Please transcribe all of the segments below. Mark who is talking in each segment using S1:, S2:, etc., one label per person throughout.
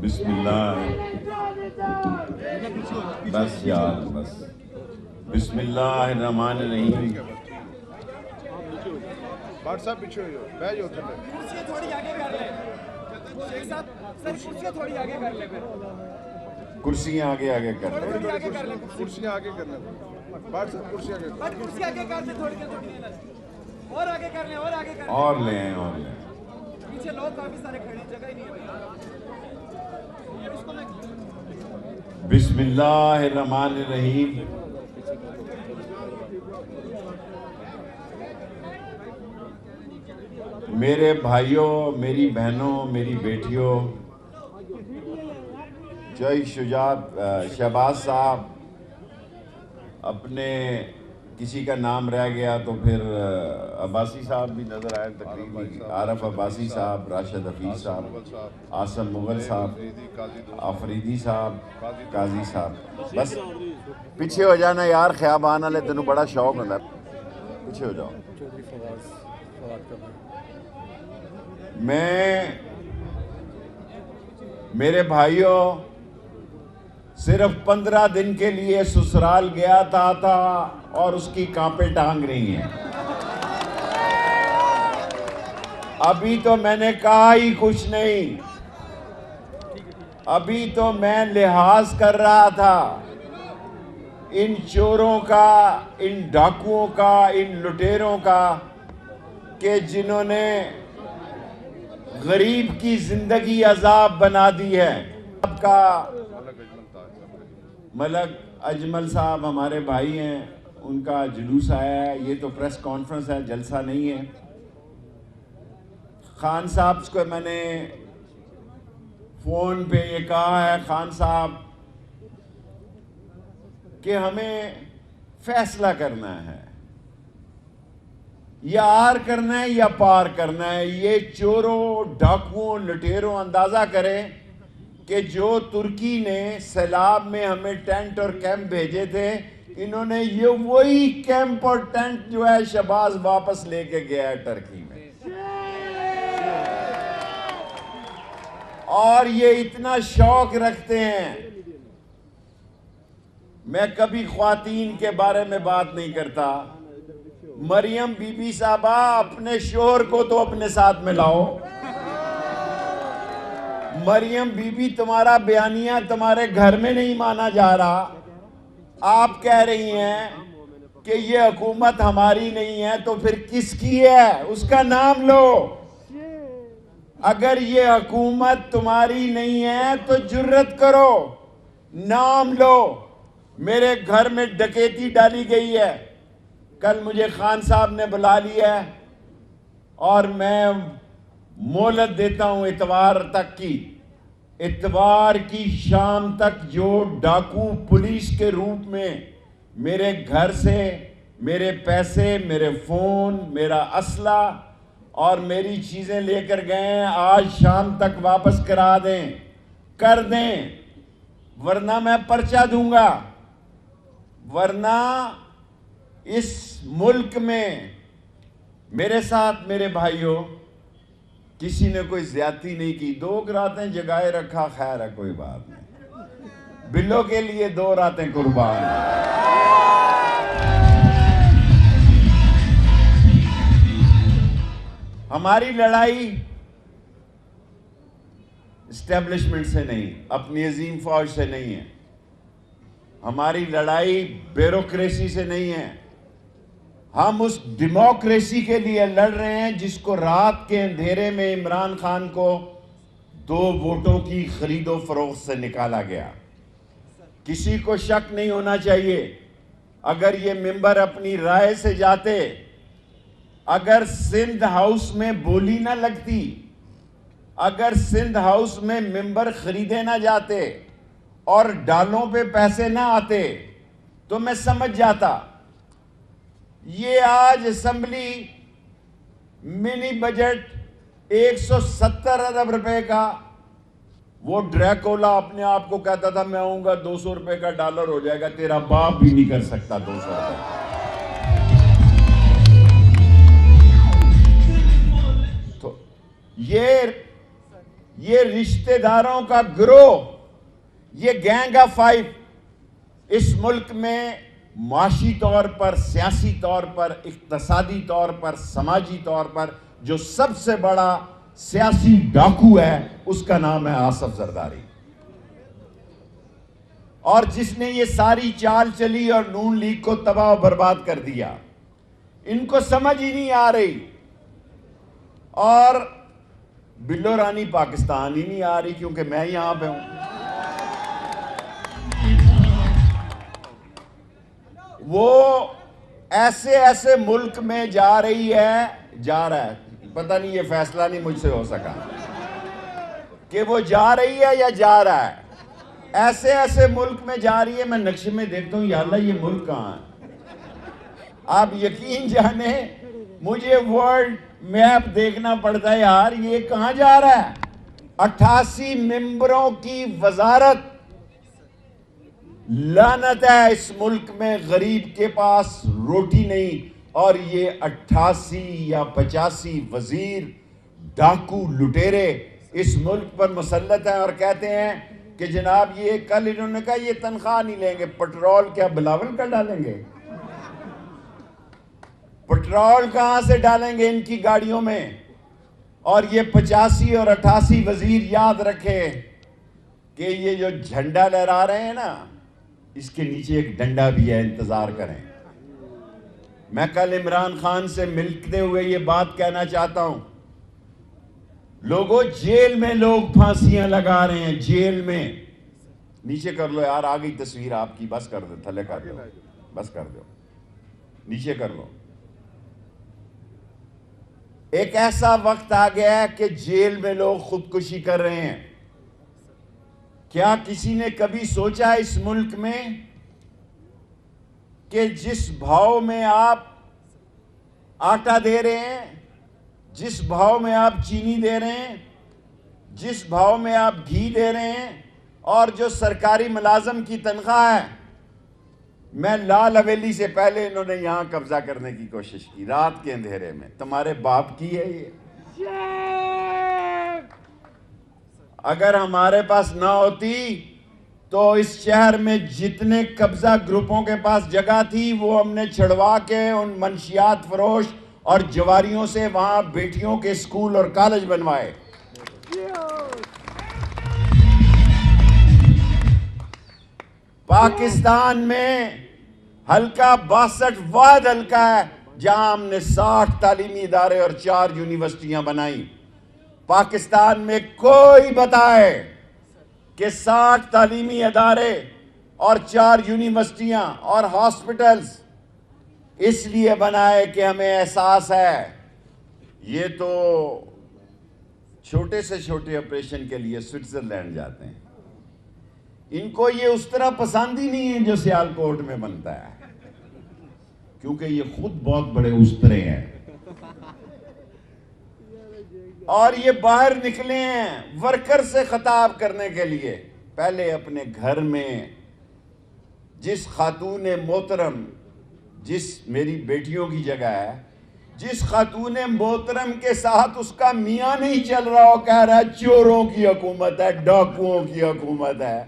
S1: بسم اللہ، بس یار بس، بسم اللہ الرحمن الرحیم۔
S2: بھٹ صاحب پیچھے ہو جاؤ، بیٹھ جاؤ تھلے۔
S3: کرسیاں تھوڑی آگے کر لیں شیخ صاحب، سر کرسیاں تھوڑی آگے کر لیں پھر۔
S1: کرسیاں آگے آگے کر لیں۔
S2: کرسیاں آگے کرنا، بھٹ صاحب کرسیاں آگے
S3: بٹ کرسی آگے کر لیں تھوڑی تھوڑی، اور آگے کر لیں، اور آگے کر لیں،
S1: اور لیں اور لیں۔
S3: پیچھے لوگ کافی سارے کھڑے ہیں، جگہ ہی نہیں ہے بھائی۔
S1: بسم اللہ الرحمن الرحیم۔ میرے بھائیوں، میری بہنوں، میری بیٹیوں، شہباز صاحب اپنے کسی کا نام رہ گیا تو پھر عباسی صاحب بھی نظر آئے تقریباً، عارف عباسی صاحب، راشد حفیظ صاحب، آصم مغل صاحب، آفریدی صاحب، قاضی صاحب۔ بس پیچھے ہو جانا یار، خیابان والے تینوں بڑا شوق ہوتا ہے، پیچھے ہو جاؤ۔ میں میرے بھائیوں صرف 15 دن کے لیے سسرال گیا تھا اور اس کی کانپیں ٹانگ رہی ہیں۔ ابھی تو میں نے کہا ہی کچھ نہیں، ابھی تو میں لحاظ کر رہا تھا ان چوروں کا، ان ڈاکوؤں کا، ان لٹیروں کا، کہ جنہوں نے غریب کی زندگی عذاب بنا دی ہے۔ آپ کا ملک اجمل صاحب ہمارے بھائی ہیں، ان کا جلوس آیا ہے، یہ تو پریس کانفرنس ہے، جلسہ نہیں ہے۔ خان صاحب کو میں نے فون پہ یہ کہا ہے، خان صاحب کہ ہمیں فیصلہ کرنا ہے، یا آر کرنا ہے یا پار کرنا ہے۔ یہ چوروں، ڈاکوؤں، لٹیروں اندازہ کریں کہ جو ترکی نے سیلاب میں ہمیں ٹینٹ اور کیمپ بھیجے تھے، انہوں نے یہ وہی کیمپ اور ٹینٹ جو ہے شہباز واپس لے کے گیا ہے ٹرکی میں۔ اور یہ اتنا شوق رکھتے ہیں۔ میں کبھی خواتین کے بارے میں بات نہیں کرتا، مریم بی بی صاحبہ اپنے شوہر کو تو اپنے ساتھ ملاؤ۔ مریم بی بی تمہارا بیانیہ تمہارے گھر میں نہیں مانا جا رہا، آپ کہہ رہی ہیں کہ یہ حکومت ہماری نہیں ہے، تو پھر کس کی ہے؟ اس کا نام لو۔ اگر یہ حکومت تمہاری نہیں ہے تو جرت کرو، نام لو۔ میرے گھر میں ڈکیتی ڈالی گئی ہے، کل مجھے خان صاحب نے بلا لیا ہے اور میں مہلت دیتا ہوں اتوار کی شام تک جو ڈاکو پولیس کے روپ میں میرے گھر سے میرے پیسے، میرے فون، میرا اسلحہ اور میری چیزیں لے کر گئے ہیں، آج شام تک واپس کر دیں، ورنہ میں پرچہ دوں گا۔ ورنہ اس ملک میں میرے ساتھ، میرے بھائیوں، کسی نے کوئی زیادتی نہیں کی۔ 2 راتیں جگائے رکھا، خیر ہے، کوئی بات نہیں، بلوں کے لیے 2 راتیں قربان۔ ہماری لڑائی اسٹیبلشمنٹ سے نہیں، اپنی عظیم فوج سے نہیں ہے، ہماری لڑائی بیوروکریسی سے نہیں ہے، ہم اس ڈیموکریسی کے لیے لڑ رہے ہیں جس کو رات کے اندھیرے میں عمران خان کو 2 ووٹوں کی خرید و فروخت سے نکالا گیا۔ کسی کو شک نہیں ہونا چاہیے، اگر یہ ممبر اپنی رائے سے جاتے، اگر سندھ ہاؤس میں بولی نہ لگتی، اگر سندھ ہاؤس میں ممبر خریدے نہ جاتے اور ڈالوں پہ پیسے نہ آتے تو میں سمجھ جاتا۔ یہ آج اسمبلی منی بجٹ 170 ارب روپے کا، وہ ڈریکولا اپنے آپ کو کہتا تھا میں آؤں گا 200 روپے کا ڈالر ہو جائے گا، تیرا باپ بھی نہیں کر سکتا 200 روپے۔ یہ رشتہ داروں کا گروہ، یہ گینگ آف 5 اس ملک میں معاشی طور پر، سیاسی طور پر، اقتصادی طور پر، سماجی طور پر جو سب سے بڑا سیاسی ڈاکو ہے اس کا نام ہے آصف زرداری، اور جس نے یہ ساری چال چلی اور نون لیگ کو تباہ و برباد کر دیا۔ ان کو سمجھ ہی نہیں آ رہی، اور بلو رانی پاکستان ہی نہیں آ رہی کیونکہ میں یہاں پہ ہوں۔ وہ ایسے ایسے ملک میں جا رہا ہے، پتہ نہیں یہ فیصلہ نہیں مجھ سے ہو سکا کہ وہ جا رہی ہے یا جا رہا ہے، ایسے ایسے ملک میں جا رہی ہے، میں نقشے میں دیکھتا ہوں یا اللہ یہ ملک کہاں ہے؟ آپ یقین جانیں مجھے ورلڈ میپ دیکھنا پڑتا ہے، یار یہ کہاں جا رہا ہے؟ 88 ممبروں کی وزارت، لعنت ہے اس ملک میں غریب کے پاس روٹی نہیں، اور یہ 88 یا 85 وزیر ڈاکو لٹیرے اس ملک پر مسلط ہیں، اور کہتے ہیں کہ جناب یہ کل انہوں نے کہا یہ تنخواہ نہیں لیں گے، پٹرول کیا بلاول کا ڈالیں گے؟ پٹرول کہاں سے ڈالیں گے ان کی گاڑیوں میں؟ اور یہ 85 اور 88 وزیر یاد رکھے کہ یہ جو جھنڈا لہرا رہے ہیں نا، اس کے نیچے ایک ڈنڈا بھی ہے، انتظار کریں۔ میں کل عمران خان سے ملتے ہوئے یہ بات کہنا چاہتا ہوں، لوگوں جیل میں لوگ پھانسیاں لگا رہے ہیں، جیل میں۔ نیچے کر لو یار، آ گئی تصویر آپ کی، بس کر دو، تھلے کر دو، بس کر دو، نیچے کر لو۔ ایک ایسا وقت آ گیا ہے کہ جیل میں لوگ خودکشی کر رہے ہیں۔ کیا کسی نے کبھی سوچا اس ملک میں کہ جس بھاؤ میں آپ آٹا دے رہے ہیں، جس بھاؤ میں آپ چینی دے رہے ہیں، جس بھاؤ میں آپ گھی دے رہے ہیں، اور جو سرکاری ملازم کی تنخواہ ہے، میں لال حویلی سے پہلے انہوں نے یہاں قبضہ کرنے کی کوشش کی، رات کے اندھیرے میں، تمہارے باپ کی ہے یہ۔ اگر ہمارے پاس نہ ہوتی تو اس شہر میں جتنے قبضہ گروپوں کے پاس جگہ تھی وہ ہم نے چھڑوا کے ان منشیات فروش اور جواریوں سے وہاں بیٹیوں کے اسکول اور کالج بنوائے۔ پاکستان میں حلقہ 62 واحد حلقہ ہے جہاں ہم نے 60 تعلیمی ادارے اور 4 یونیورسٹیاں بنائیں۔ پاکستان میں کوئی بتائے کہ 60 تعلیمی ادارے اور 4 یونیورسٹیاں اور ہاسپٹلز اس لیے بنائے کہ ہمیں احساس ہے یہ تو چھوٹے سے چھوٹے آپریشن کے لیے سوئٹزرلینڈ جاتے ہیں، ان کو یہ اس طرح پسند ہی نہیں ہے جو سیالکوٹ میں بنتا ہے، کیونکہ یہ خود بہت بڑے استرے ہیں، اور یہ باہر نکلے ہیں ورکر سے خطاب کرنے کے لیے۔ پہلے اپنے گھر میں جس خاتون محترم، جس میری بیٹیوں کی جگہ ہے، جس خاتون محترم کے ساتھ اس کا میاں نہیں چل رہا ہو، کہہ رہا ہے چوروں کی حکومت ہے، ڈاکوؤں کی حکومت ہے،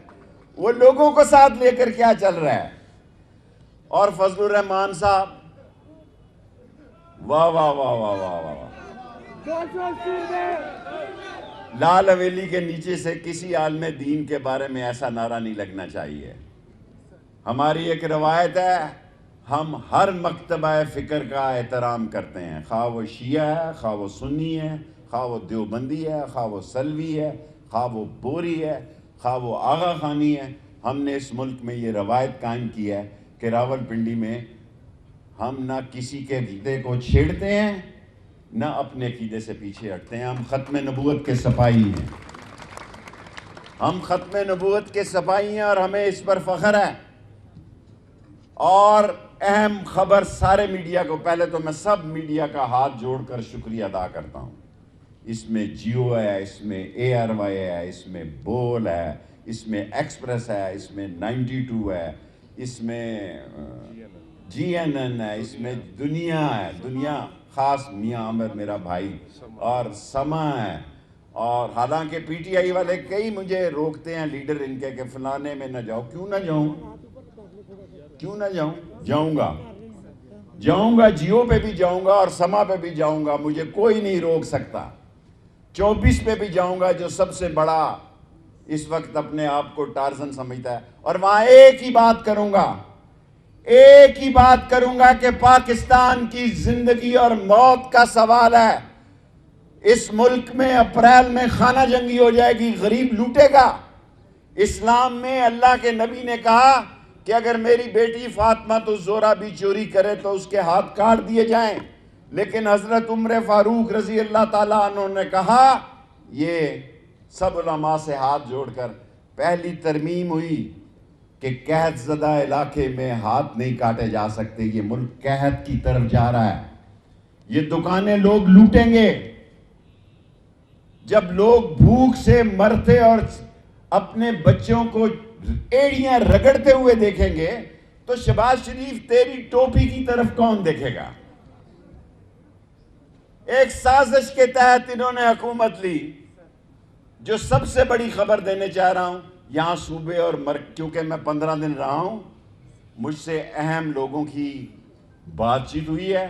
S1: وہ لوگوں کو ساتھ لے کر کیا چل رہا ہے؟ اور فضل الرحمان صاحب، واہ واہ واہ واہ واہ واہ، لال حویلی کے نیچے سے کسی عالم دین کے بارے میں ایسا نعرہ نہیں لگنا چاہیے۔ ہماری ایک روایت ہے، ہم ہر مکتبہ فکر کا احترام کرتے ہیں، خواہ وہ شیعہ ہے، خواہ وہ سنی ہے، خواہ وہ دیوبندی ہے، خواہ وہ سلوی ہے، خواہ وہ بوری ہے، خواہ وہ آغا خانی ہے۔ ہم نے اس ملک میں یہ روایت قائم کی ہے کہ راول پنڈی میں ہم نہ کسی کے عقیدے کو چھیڑتے ہیں، نہ اپنے عقیدے سے پیچھے ہٹتے ہیں۔ ہم ختم نبوت کے سپاہی ہیں، ہم ختم نبوت کے سپاہی ہیں، اور ہمیں اس پر فخر ہے۔ اور اہم خبر سارے میڈیا کو، پہلے تو میں سب میڈیا کا ہاتھ جوڑ کر شکریہ ادا کرتا ہوں، اس میں جیو ہے، اس میں اے آر وائی ہے، اس میں بول ہے، اس میں ایکسپریس ہے، اس میں 92 ہے، اس میں GNN ہے, اس میں دنیا ہے, دنیا خاص میاں عامر میرا بھائی, اور سما ہے. اور حالانکہ PTI والے کئی مجھے روکتے ہیں لیڈر ان کے کہ فلانے میں نہ جاؤ. کیوں نہ جاؤں, کیوں نہ جاؤں؟ جاؤں گا, جاؤں گا, جیو پہ بھی جاؤں گا اور سما پہ بھی جاؤں گا, مجھے کوئی نہیں روک سکتا. 24 پہ بھی جاؤں گا, جو سب سے بڑا اس وقت اپنے آپ کو ٹارزن سمجھتا ہے, اور وہاں ایک ہی بات کروں گا, ایک ہی بات کروں گا کہ پاکستان کی زندگی اور موت کا سوال ہے. اس ملک میں اپریل میں خانہ جنگی ہو جائے گی, غریب لوٹے گا. اسلام میں اللہ کے نبی نے کہا کہ اگر میری بیٹی فاطمہ تو زورا بھی چوری کرے تو اس کے ہاتھ کاٹ دیے جائیں, لیکن حضرت عمر فاروق رضی اللہ تعالیٰ عنہ نے کہا, یہ سب علماء سے ہاتھ جوڑ کر پہلی ترمیم ہوئی کہ قحط زدہ علاقے میں ہاتھ نہیں کاٹے جا سکتے, یہ ملک قحط کی طرف جا رہا ہے, یہ دکانیں لوگ لوٹیں گے. جب لوگ بھوک سے مرتے اور اپنے بچوں کو ایڑیاں رگڑتے ہوئے دیکھیں گے تو شہباز شریف تیری ٹوپی کی طرف کون دیکھے گا؟ ایک سازش کے تحت انہوں نے حکومت لی. جو سب سے بڑی خبر دینے چاہ رہا ہوں, یہاں صوبے اور کیونکہ میں 15 دن رہا ہوں, مجھ سے اہم لوگوں کی بات چیت ہوئی ہے.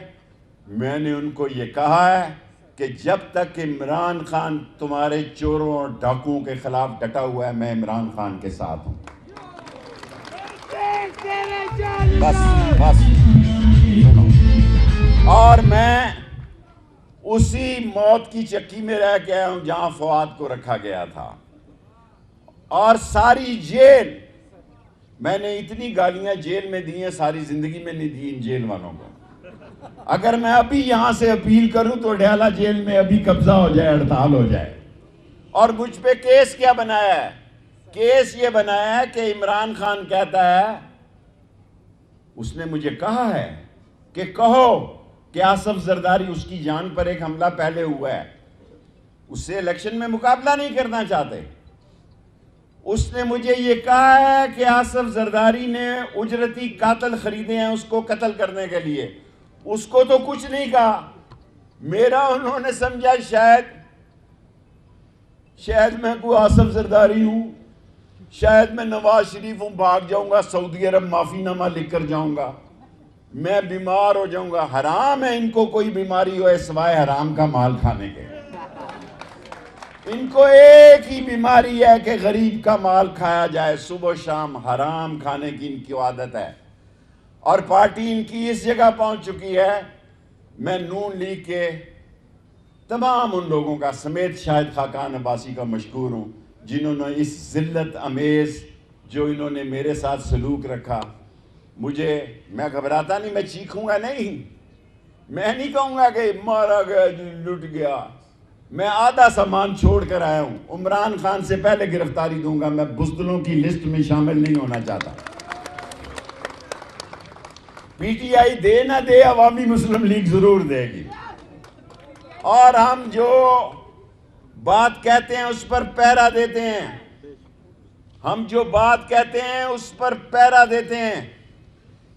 S1: میں نے ان کو یہ کہا ہے کہ جب تک عمران خان تمہارے چوروں اور ڈاکوؤں کے خلاف ڈٹا ہوا ہے, میں عمران خان کے ساتھ ہوں. بس اور میں اسی موت کی چکی میں رہ کے آیا ہوں جہاں فؤاد کو رکھا گیا تھا. اور ساری جیل, میں نے اتنی گالیاں جیل میں دی ہیں ساری زندگی میں نہیں دی ان جیل والوں کو. اگر میں ابھی یہاں سے اپیل کروں تو ڈیالہ جیل میں ابھی قبضہ ہو جائے, ہڑتال ہو جائے. اور مجھ پہ کیس کیا بنایا ہے؟ کیس یہ بنایا ہے کہ عمران خان کہتا ہے, اس نے مجھے کہا ہے کہ کہو کہ آصف زرداری اس کی جان پر ایک حملہ پہلے ہوا ہے, اس سے الیکشن میں مقابلہ نہیں کرنا چاہتے. اس نے مجھے یہ کہا ہے کہ آصف زرداری نے اجرتی قاتل خریدے ہیں اس کو قتل کرنے کے لیے. اس کو تو کچھ نہیں کہا. میرا انہوں نے سمجھا شاید میں کوئی آصف زرداری ہوں, شاید میں نواز شریف ہوں, بھاگ جاؤں گا سعودی عرب, معافی نامہ لکھ کر جاؤں گا, میں بیمار ہو جاؤں گا. حرام ہے ان کو کوئی بیماری ہو سوائے حرام کا مال کھانے کے. ان کو ایک ہی بیماری ہے کہ غریب کا مال کھایا جائے, صبح و شام حرام کھانے کی ان کی عادت ہے. اور پارٹی ان کی اس جگہ پہنچ چکی ہے. میں نون لیگ کے تمام ان لوگوں کا سمیت شاہد خاقان عباسی کا مشکور ہوں جنہوں نے اس ذلت امیز جو انہوں نے میرے ساتھ سلوک رکھا. میں گھبراتا نہیں, میں چیخوں گا نہیں, میں نہیں کہوں گا کہ مارا گیا جی لٹ گیا. میں آدھا سامان چھوڑ کر آیا ہوں. عمران خان سے پہلے گرفتاری دوں گا, میں بزدلوں کی لسٹ میں شامل نہیں ہونا چاہتا. PTI دے نہ دے, عوامی مسلم لیگ ضرور دے گی. اور ہم جو بات کہتے ہیں اس پر پہرا دیتے ہیں, ہم جو بات کہتے ہیں اس پر پہرا دیتے ہیں.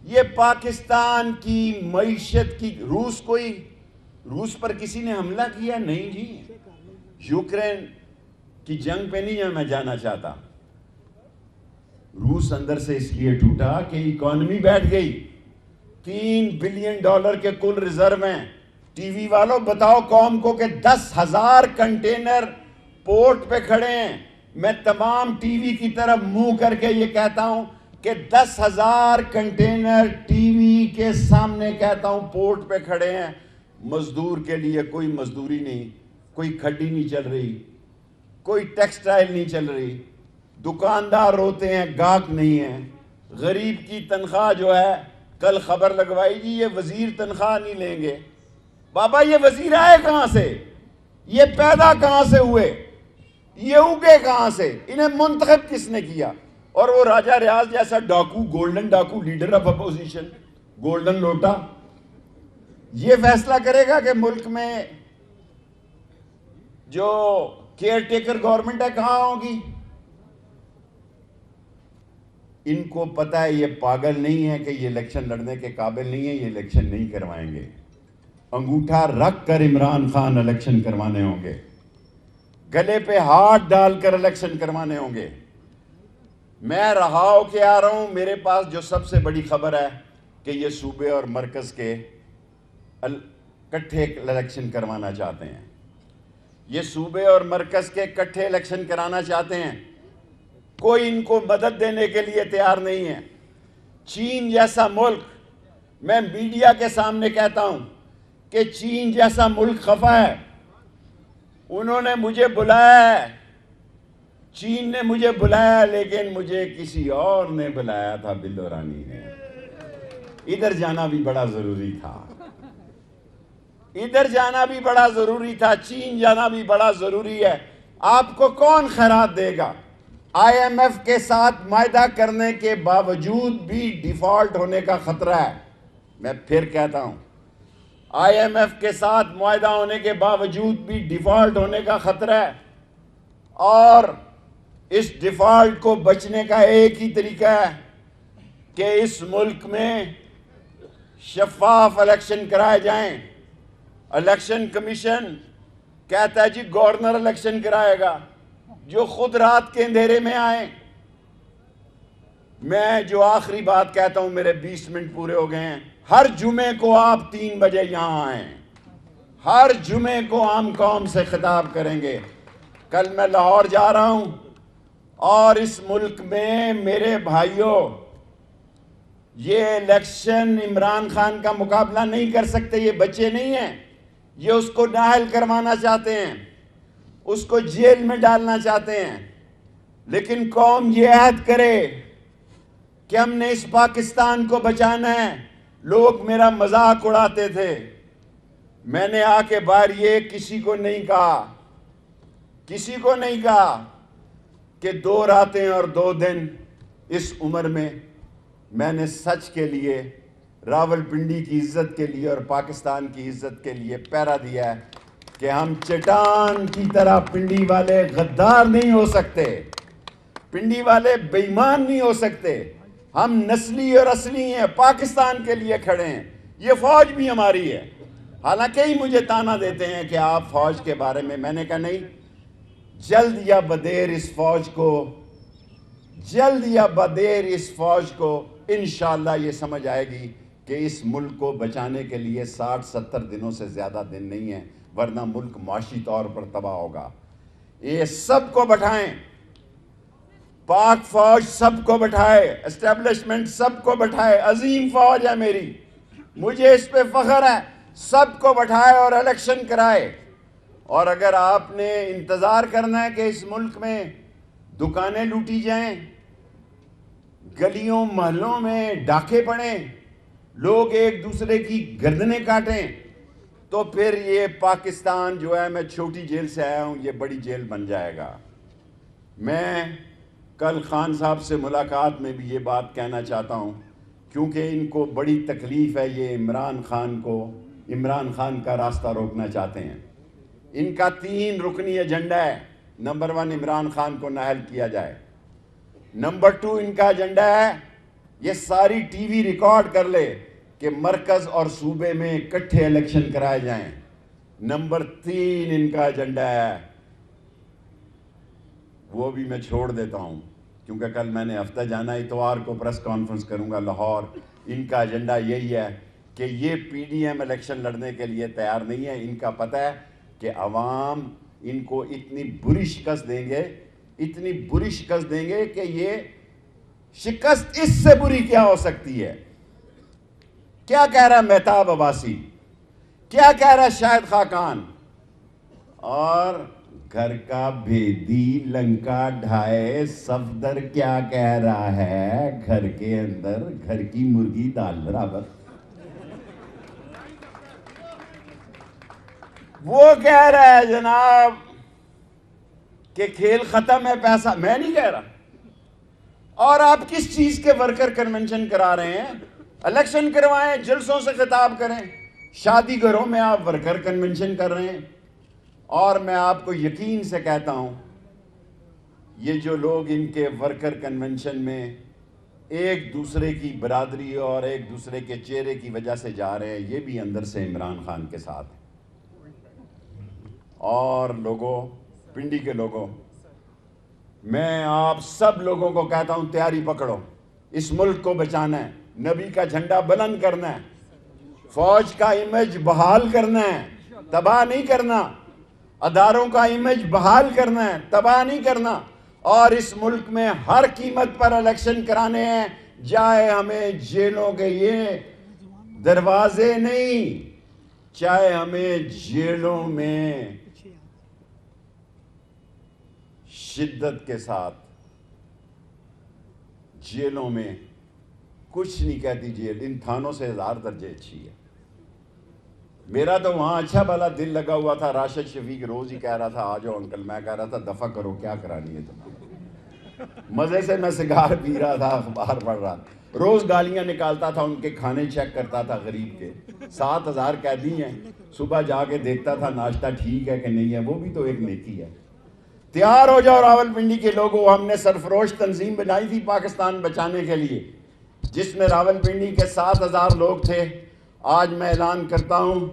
S1: یہ پاکستان کی معیشت کی, روس پر کسی نے حملہ کیا نہیں جی, یوکرین کی جنگ پہ نہیں میں جانا چاہتا. روس اندر سے اس لیے ٹوٹا کہ اکانومی بیٹھ گئی. $3 بلین کے کل ریزرو ہیں. ٹی وی والوں بتاؤ قوم کو کہ 10,000 کنٹینر پورٹ پہ کھڑے ہیں. میں تمام ٹی وی کی طرف منہ کر کے یہ کہتا ہوں کہ 10,000 کنٹینر ٹی وی کے سامنے کہتا ہوں پورٹ پہ کھڑے ہیں. مزدور کے لیے کوئی مزدوری نہیں, کوئی کھڈی نہیں چل رہی, کوئی ٹیکسٹائل نہیں چل رہی. دکاندار روتے ہیں, گاہک نہیں ہیں. غریب کی تنخواہ جو ہے, کل خبر لگوائی جی یہ وزیر تنخواہ نہیں لیں گے. بابا یہ وزیر آئے کہاں سے؟ یہ پیدا کہاں سے ہوئے؟ یہ اگے کہاں سے؟ انہیں منتخب کس نے کیا؟ اور وہ راجہ ریاض جیسا ڈاکو, گولڈن ڈاکو, لیڈر آف اپوزیشن, گولڈن لوٹا, یہ فیصلہ کرے گا کہ ملک میں جو کیئر ٹیکر گورنمنٹ ہے کہاں ہوگی؟ ان کو پتہ ہے یہ پاگل نہیں ہے کہ یہ الیکشن لڑنے کے قابل نہیں ہے, یہ الیکشن نہیں کروائیں گے. انگوٹھا رکھ کر عمران خان الیکشن کروانے ہوں گے, گلے پہ ہاتھ ڈال کر الیکشن کروانے ہوں گے. میں رہا ہو کے آ رہا ہوں, میرے پاس جو سب سے بڑی خبر ہے کہ یہ صوبے اور مرکز کے کٹھے الیکشن کروانا چاہتے ہیں. یہ صوبے اور مرکز کے کٹھے الیکشن کرانا چاہتے ہیں. کوئی ان کو مدد دینے کے لیے تیار نہیں ہے. چین جیسا ملک, میں میڈیا کے سامنے کہتا ہوں کہ چین جیسا ملک خفا ہے. انہوں نے مجھے بلایا ہے, چین نے مجھے بلایا, لیکن مجھے کسی اور نے بلایا تھا, بلو رانی نے. ادھر جانا بھی بڑا ضروری تھا, ادھر جانا بھی بڑا ضروری تھا, چین جانا بھی بڑا ضروری ہے. آپ کو کون خیرات دے گا؟ آئی ایم ایف کے ساتھ معاہدہ کرنے کے باوجود بھی ڈیفالٹ ہونے کا خطرہ ہے. میں پھر کہتا ہوں, آئی ایم ایف کے ساتھ معاہدہ ہونے کے باوجود بھی ڈیفالٹ ہونے کا خطرہ ہے. اور اس ڈیفالٹ کو بچنے کا ایک ہی طریقہ ہے کہ اس ملک میں شفاف الیکشن کرائے جائیں. الیکشن کمیشن کہتا ہے جی گورنر الیکشن کرائے گا, جو خود رات کے اندھیرے میں آئیں. میں جو آخری بات کہتا ہوں, میرے 20 منٹ پورے ہو گئے ہیں. ہر جمعے کو آپ 3 بجے یہاں آئیں, ہر جمعے کو عام قوم سے خطاب کریں گے. کل میں لاہور جا رہا ہوں, اور اس ملک میں میرے بھائیوں یہ الیکشن عمران خان کا مقابلہ نہیں کر سکتے. یہ بچے نہیں ہیں, یہ اس کو نااہل کروانا چاہتے ہیں, اس کو جیل میں ڈالنا چاہتے ہیں. لیکن قوم یہ عہد کرے کہ ہم نے اس پاکستان کو بچانا ہے. لوگ میرا مذاق اڑاتے تھے, میں نے آ کے باہر یہ کسی کو نہیں کہا, کسی کو نہیں کہا کہ 2 راتیں اور 2 دن اس عمر میں نے سچ کے لیے, راول پنڈی کی عزت کے لیے اور پاکستان کی عزت کے لیے پہرا دیا ہے کہ ہم چٹان کی طرح پنڈی والے غدار نہیں ہو سکتے, پنڈی والے بے ایمان نہیں ہو سکتے. ہم نسلی اور اصلی ہیں, پاکستان کے لیے کھڑے ہیں. یہ فوج بھی ہماری ہے. حالانکہ ہی مجھے تانا دیتے ہیں کہ آپ فوج کے بارے میں نے کہا نہیں, جلد یا بدیر اس فوج کو, جلد یا بدیر اس فوج کو انشاءاللہ یہ سمجھ آئے گی کہ اس ملک کو بچانے کے لیے 60-70 دنوں سے زیادہ دن نہیں ہیں, ورنہ ملک معاشی طور پر تباہ ہوگا. یہ سب کو بٹھائیں, پاک فوج سب کو بٹھائے, اسٹیبلشمنٹ سب کو بٹھائے. عظیم فوج ہے میری, مجھے اس پہ فخر ہے. سب کو بٹھائے اور الیکشن کرائے. اور اگر آپ نے انتظار کرنا ہے کہ اس ملک میں دکانیں لوٹی جائیں, گلیوں محلوں میں ڈاکے پڑیں, لوگ ایک دوسرے کی گردنیں کاٹیں, تو پھر یہ پاکستان جو ہے, میں چھوٹی جیل سے آیا ہوں, یہ بڑی جیل بن جائے گا. میں کل خان صاحب سے ملاقات میں بھی یہ بات کہنا چاہتا ہوں, کیونکہ ان کو بڑی تکلیف ہے. یہ عمران خان کا راستہ روکنا چاہتے ہیں. ان کا 3 رکنی ایجنڈا ہے. نمبر 1, عمران خان کو نااہل کیا جائے. نمبر 2, ان کا ایجنڈا ہے, یہ ساری ٹی وی ریکارڈ کر لے کہ مرکز اور صوبے میں اکٹھے الیکشن کرائے جائیں. نمبر 3 ان کا ایجنڈا ہے, وہ بھی میں چھوڑ دیتا ہوں کیونکہ کل میں نے ہفتہ جانا, اتوار کو پریس کانفرنس کروں گا لاہور. ان کا ایجنڈا یہی ہے کہ یہ پی ڈی ایم الیکشن لڑنے کے لیے تیار نہیں ہے. ان کا پتہ ہے کہ عوام ان کو اتنی بری شکست دیں گے, اتنی بری شکست دیں گے کہ یہ شکست اس سے بری کیا ہو سکتی ہے. کیا کہہ رہا مہتاب عباسی, کیا کہہ رہا شاہد خاقان, اور گھر کا بھیدی لنکا ڈھائے صفدر کیا کہہ رہا ہے, گھر کے اندر گھر کی مرغی دال برابر. وہ کہہ رہا ہے جناب کہ کھیل ختم ہے, پیسہ. میں نہیں کہہ رہا. اور آپ کس چیز کے ورکر کنونشن کرا رہے ہیں؟ الیکشن کروائیں, جلسوں سے خطاب کریں. شادی گھروں میں آپ ورکر کنونشن کر رہے ہیں. اور میں آپ کو یقین سے کہتا ہوں, یہ جو لوگ ان کے ورکر کنونشن میں ایک دوسرے کی برادری اور ایک دوسرے کے چہرے کی وجہ سے جا رہے ہیں، یہ بھی اندر سے عمران خان کے ساتھ ہے۔ اور لوگوں، پنڈی کے لوگوں، میں آپ سب لوگوں کو کہتا ہوں تیاری پکڑو، اس ملک کو بچانا ہے، نبی کا جھنڈا بلند کرنا ہے، فوج کا امیج بحال کرنا ہے، تباہ نہیں کرنا، اداروں کا امیج بحال کرنا ہے، تباہ نہیں کرنا، اور اس ملک میں ہر قیمت پر الیکشن کرانے ہیں، چاہے ہمیں جیلوں کے یہ دروازے نہیں، چاہے ہمیں جیلوں میں شدت کے ساتھ، جیلوں میں کچھ نہیں کہتی جیل، ان تھانوں سے 1000 درجے اچھی ہے۔ میرا تو وہاں اچھا بھلا دل لگا ہوا تھا، راشد شفیق روز ہی کہہ رہا تھا آ جاؤ انکل، میں کہہ رہا تھا دفع کرو، کیا کرانی ہے تم، مزے سے میں سگار پی رہا تھا، اخبار پڑھ رہا تھا، روز گالیاں نکالتا تھا، ان کے کھانے چیک کرتا تھا غریب کے، 7000 قیدی ہیں، صبح جا کے دیکھتا تھا ناشتہ ٹھیک ہے کہ نہیں ہے، وہ بھی تو ایک نیکی ہے۔ تیار ہو جاؤ راول پنڈی کے لوگوں، ہم نے سرفروش تنظیم بنائی تھی پاکستان بچانے کے لیے، جس میں راول پنڈی کے 7000 لوگ تھے۔ آج میں اعلان کرتا ہوں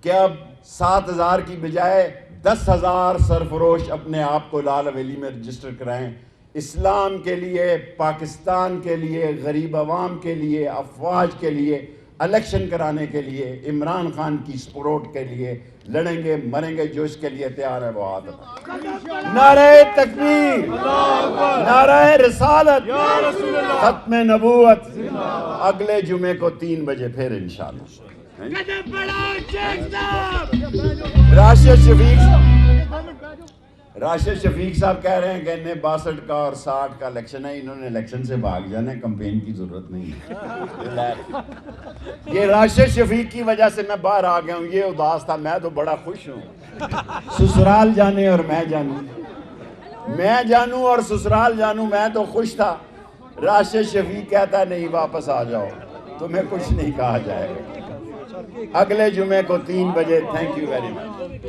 S1: کہ اب 7000 کی بجائے 10,000 سرفروش اپنے آپ کو لال حویلی میں رجسٹر کرائیں، اسلام کے لیے، پاکستان کے لیے، غریب عوام کے لیے، افواج کے لیے، الیکشن کرانے کے لیے، عمران خان کی سپورٹ کے لیے لڑیں گے، مریں گے، جو اس کے لیے تیار ہے وہ ہاتھ اٹھائے۔ نعرہ تکبیر، نعرہ رسالت، ختم نبوت، اگلے جمعے کو 3 بجے پھر انشاءاللہ۔ راشد شفیق صاحب کہہ رہے ہیں کہ انہیں 62 کا اور 60 کا الیکشن ہے، انہوں نے الیکشن سے بھاگ جانا ہے، کمپین کی ضرورت نہیں ہے۔ یہ راشد شفیق کی وجہ سے میں باہر آ گیا ہوں، یہ اداس تھا، میں تو بڑا خوش ہوں۔ سسرال جانے اور میں جانوں، میں جانوں اور سسرال جانوں، میں تو خوش تھا۔ راشد شفیق کہتا ہے نہیں واپس آ جاؤ، تمہیں کچھ نہیں کہا جائے گا۔ اگلے جمعے کو 3 بجے، تھینک یو ویری مچ۔